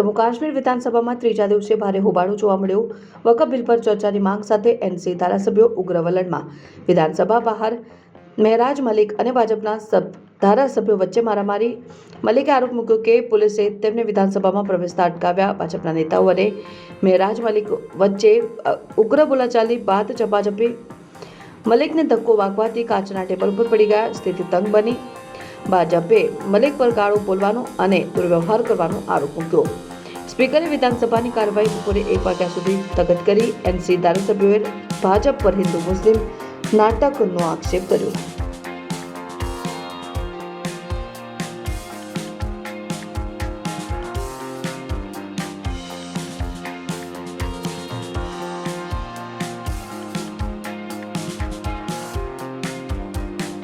જમ્મુ કાશ્મીર વિધાનસભામાં ત્રીજા દિવસે ભારે હોબાળો જોવા મળ્યો। વકફ બિલ પર ચર્ચાની માંગ સાથે એનસી ધારાસભ્યો ઉગ્ર વલણમાં। વિધાનસભા બહાર મહેરાજ મલિક અને ભાજપના ધારાસભ્યો વચ્ચે મારામારી। મલિકે આરોપ મૂક્યો કે પોલીસે તેમને વિધાનસભામાં પ્રવેશતા અટકાવ્યા। ભાજપના નેતાઓ અને મહેરાજ મલિક વચ્ચે ઉગ્ર બોલાચાલી બાદ ઝપાઝપી। મલિકને ધક્કો વાગવાથી કાચના ટેબલ પર પડી ગયા। સ્થિતિ તંગ બની। ભાજપે મલિક પર ગાળો બોલવાનો અને દુર્વ્યવહાર કરવાનો આરોપ મૂક્યો। સ્પીકરે વિધાનસભાની કાર્યવાહી બપોરે 1 વાગ્યા સુધી સ્થગિત કરી। એનસી ધારાસભ્યોએ ભાજપ પર હિન્દુ મુસ્લિમ નાટકનો આક્ષેપ કર્યો।